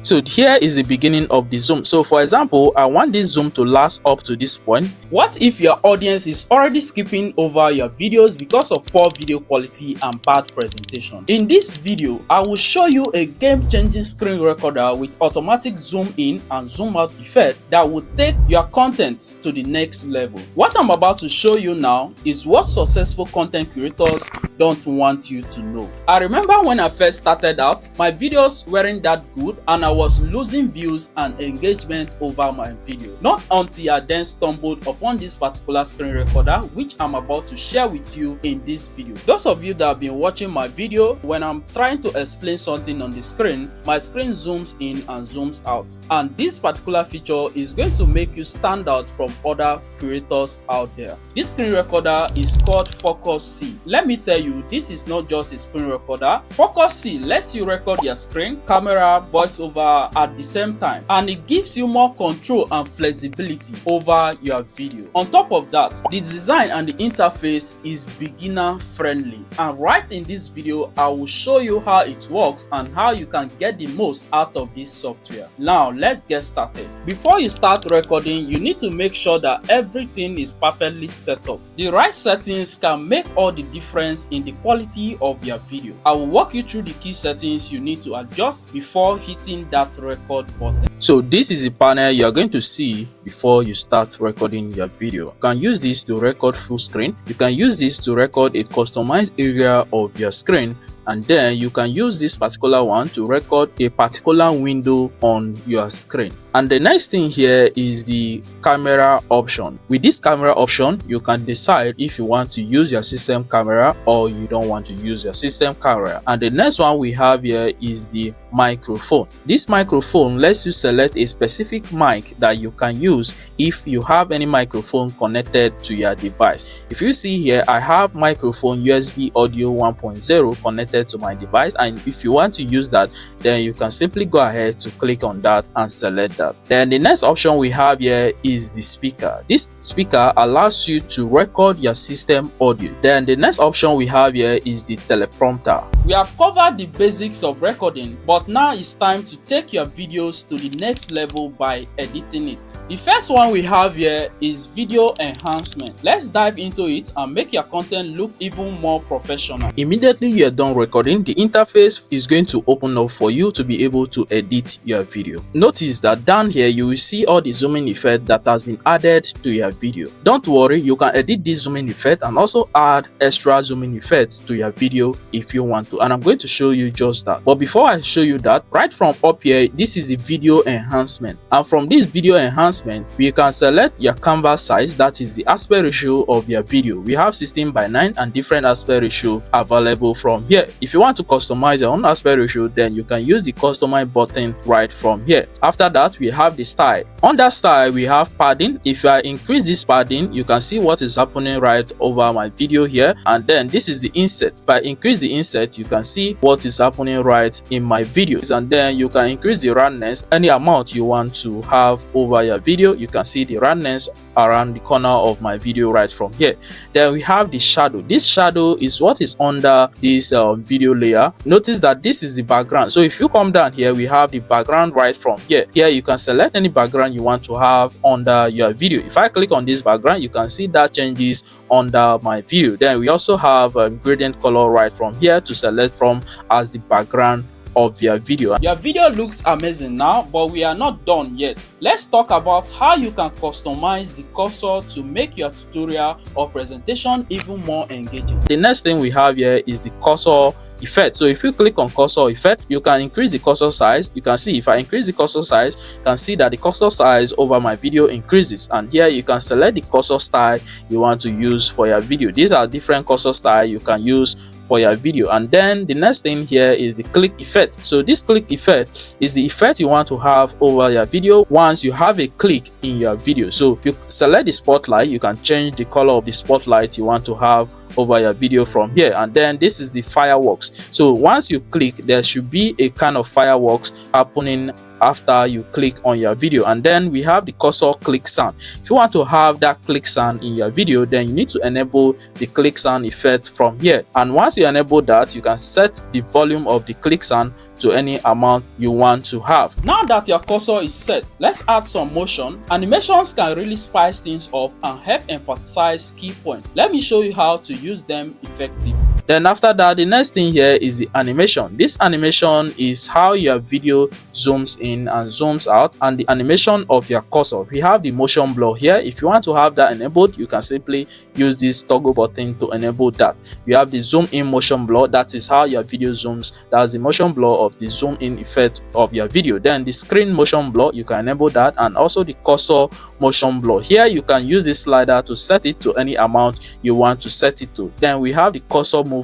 So here is the beginning of the zoom. So for example, I want this zoom to last up to this point. What if your audience is already skipping over your videos because of poor video quality and bad presentation? In this video, I will show you a game-changing screen recorder with automatic zoom in and zoom out effect that will take your content to the next level. What I'm about to show you now is what successful content creators don't want you to know. I remember when I first started out, my videos weren't that good and I was losing views and engagement over my video. Not until I then stumbled upon this particular screen recorder, which I'm about to share with you in this video. Those of you that have been watching my video, when I'm trying to explain something on the screen, my screen zooms in and zooms out. And this particular feature is going to make you stand out from other creators out there. This screen recorder is called focusee. Let me tell you, this is not just a screen recorder. Focusee lets you record your screen, camera, voiceover at the same time, and it gives you more control and flexibility over your video. On top of that, the design and the interface is beginner friendly, and right in this video I will show you how it works and how you can get the most out of this software. Now let's get started. Before you start recording, you need to make sure that everything is perfectly set up. The right settings can make all the difference in the quality of your video. I will walk you through the key settings you need to adjust before hitting that record button. So this is the panel you are going to see before you start recording your video. You can use this to record full screen. You can use this to record a customized area of your screen, and then you can use this particular one to record a particular window on your screen. And the next thing here is the camera option. With this camera option, you can decide if you want to use your system camera or you don't want to use your system camera. And the next one we have here is the microphone. This microphone lets you select a specific mic that you can use if you have any microphone connected to your device. If you see here, I have microphone USB audio 1.0 connected to my device, and if you want to use that, then you can simply go ahead to click on that and select that. Then the next option we have here is the speaker. This speaker allows you to record your system audio. Then the next option we have here is the teleprompter. We have covered the basics of recording, but now it's time to take your videos to the next level by editing it. The first one we have here is video enhancement. Let's dive into it and make your content look even more professional. Immediately you're done recording, the interface is going to open up for you to be able to edit your video. Notice that down here you will see all the zooming effect that has been added to your video. Don't worry, you can edit this zooming effect and also add extra zooming effects to your video if you want to, and I'm going to show you just that. But before I show you that, right from up here, this is the video enhancement, and from this video enhancement you can select your canvas size, that is the aspect ratio of your video. We have 16:9 and different aspect ratio available from here. If you want to customize your own aspect ratio, then you can use the customize button right from here. After that, we have the style. Under style we have padding. If I increase this padding, you can see what is happening right over my video here. And then this is the insert. If I increase the insert, you can see what is happening right in my videos. And then you can increase the roundness any amount you want to have over your video. You can see the roundness around the corner of my video right from here. Then we have the shadow. This shadow is what is under this video layer. Notice that this is the background. So if you come down here, we have the background right from here. Here you can select any background you want to have under your video. If I click on this background, you can see that changes under my video. Then we also have a gradient color right from here to select from as the background of your video. Your video looks amazing now, but we are not done yet. Let's talk about how you can customize the cursor to make your tutorial or presentation even more engaging. The next thing we have here is the cursor effect. So if you click on cursor effect, you can increase the cursor size. You can see if I increase the cursor size, you can see that the cursor size over my video increases, and here you can select the cursor style you want to use for your video. These are different cursor style you can use for your video. And then the next thing here is the click effect. So this click effect is the effect you want to have over your video once you have a click in your video. So if you select the spotlight, you can change the color of the spotlight you want to have over your video from here. And then this is the fireworks. So once you click, there should be a kind of fireworks happening after you click on your video. And then we have the cursor click sound. If you want to have that click sound in your video, then you need to enable the click sound effect from here. And once you enable that, you can set the volume of the click sound to any amount you want to have. Now that your cursor is set, let's add some motion. Animations can really spice things up and help emphasize key points. Let me show you how to use them effectively. Then after that, the next thing here is the animation. This animation is how your video zooms in and zooms out, and the animation of your cursor. We have the motion blur here. If you want to have that enabled, you can simply use this toggle button to enable that. You have the zoom in motion blur. That is how your video zooms. That's the motion blur of the zoom in effect of your video. Then the screen motion blur, you can enable that, and also the cursor motion blur. Here you can use this slider to set it to any amount you want to set it to. Then we have the cursor movement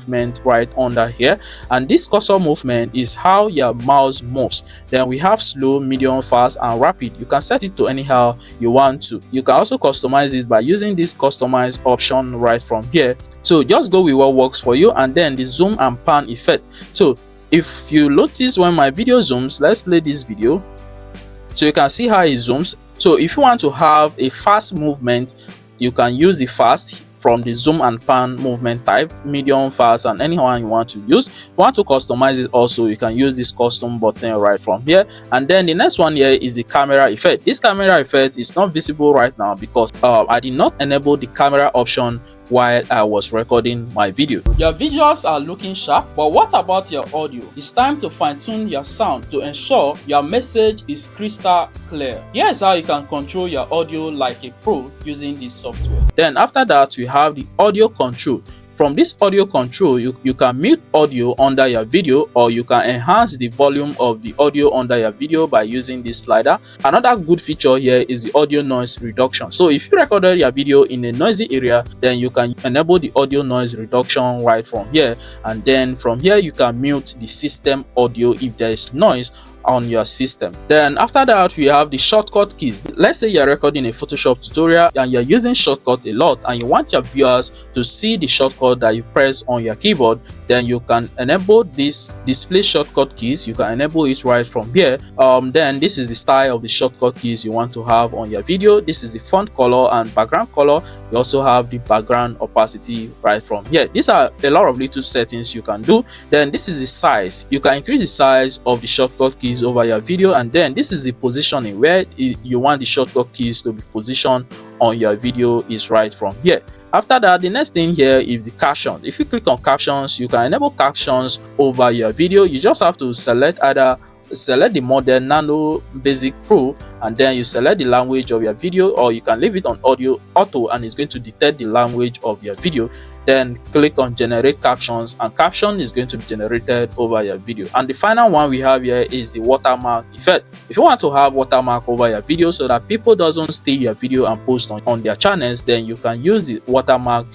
right under here, and this cursor movement is how your mouse moves. Then we have slow, medium, fast, and rapid. You can set it to anyhow you want to. You can also customize it by using this customize option right from here. So just go with what works for you. And then the zoom and pan effect. So if you notice when my video zooms, let's play this video so you can see how it zooms. So if you want to have a fast movement, you can use the fast from the zoom and pan movement type, medium, fast, and anyone you want to use. If you want to customize it also, you can use this custom button right from here. And then the next one here is the camera effect. This camera effect is not visible right now because I did not enable the camera option while I was recording my video. Your visuals are looking sharp, but what about your audio? It's time to fine-tune your sound to ensure your message is crystal clear. Here's how you can control your audio like a pro using this software. Then after that, we have the audio control. From this audio control, you can mute audio under your video, or you can enhance the volume of the audio under your video by using this slider. Another good feature here is the audio noise reduction. So if you recorded your video in a noisy area, then you can enable the audio noise reduction right from here. And then from here, you can mute the system audio if there is noise on your system. Then after that, we have the shortcut keys. Let's say you're recording a Photoshop tutorial and you're using shortcut a lot, and you want your viewers to see the shortcut that you press on your keyboard. Then you can enable this display shortcut keys. You can enable it right from here. Then this is the style of the shortcut keys you want to have on your video. This is the font color and background color. You also have the background opacity right from here. These are a lot of little settings you can do. Then this is the size. You can increase the size of the shortcut keys over your video, and then this is the positioning where you want the shortcut keys to be positioned on your video is right from here. After that, the next thing here is the caption. If you click on captions, you can enable captions over your video. You just have to select the model Nano Basic Pro, and then you select the language of your video, or you can leave it on audio auto and it's going to detect the language of your video. Then click on generate captions, and caption is going to be generated over your video. And the final one we have here is the watermark effect. If you want to have watermark over your video so that people doesn't steal your video and post on their channels, then you can use the watermark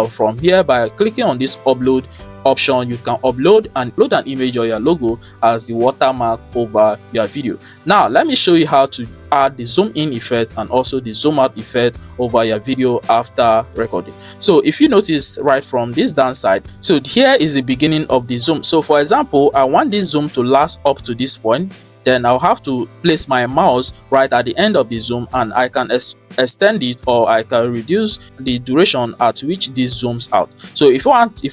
from here by clicking on this upload option. You can upload an image or your logo as the watermark over your video. Now let me show you how to add the zoom in effect and also the zoom out effect over your video after recording. So if you notice right from this down side, so here is the beginning of the zoom. So for example, I want this zoom to last up to this point. Then I'll have to place my mouse right at the end of the zoom, and I can extend it, or I can reduce the duration at which this zooms out. So if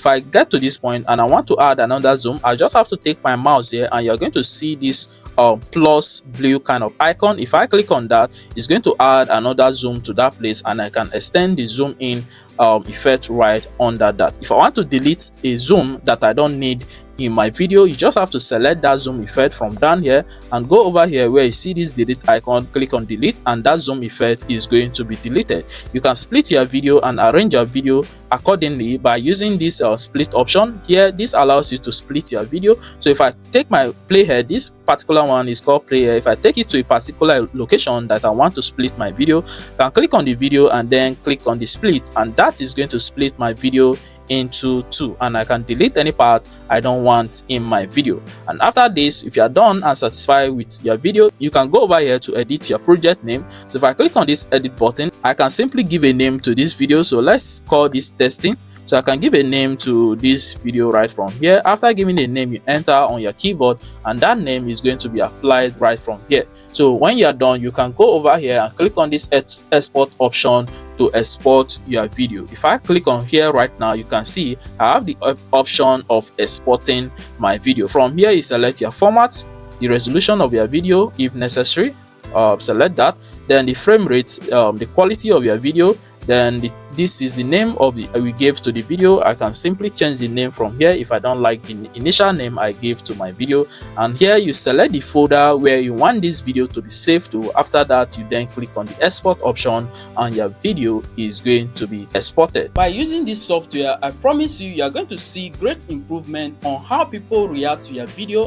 I get to this point and I want to add another zoom, I just have to take my mouse here, and you're going to see this plus blue kind of icon. If I click on that, it's going to add another zoom to that place, and I can extend the zoom in effect right under that. If I want to delete a zoom that I don't need in my video, you just have to select that zoom effect from down here and go over here where you see this delete icon, click on delete, and that zoom effect is going to be deleted. You can split your video and arrange your video accordingly by using this split option here. This allows you to split your video. So if I take my playhead, this particular one is called player. If I take it to a particular location that I want to split my video, I can click on the video and then click on the split, and that is going to split my video into two, and I can delete any part I don't want in my video. And after this, if you are done and satisfied with your video, you can go over here to edit your project name. So if I click on this edit button, I can simply give a name to this video. So let's call this testing. So I can give a name to this video right from here. After giving a name, you enter on your keyboard, and that name is going to be applied right from here. So when you're done, you can go over here and click on this export option to export your video. If I click on here right now, you can see I have the option of exporting my video. From here, you select your format, the resolution of your video if necessary, select that, then the frame rate, the quality of your video, then this is the name of the we gave to the video. I can simply change the name from here if I don't like the initial name I gave to my video. And here you select the folder where you want this video to be saved to. After that, you then click on the export option and your video is going to be exported. By using this software, I promise you are going to see great improvement on how people react to your video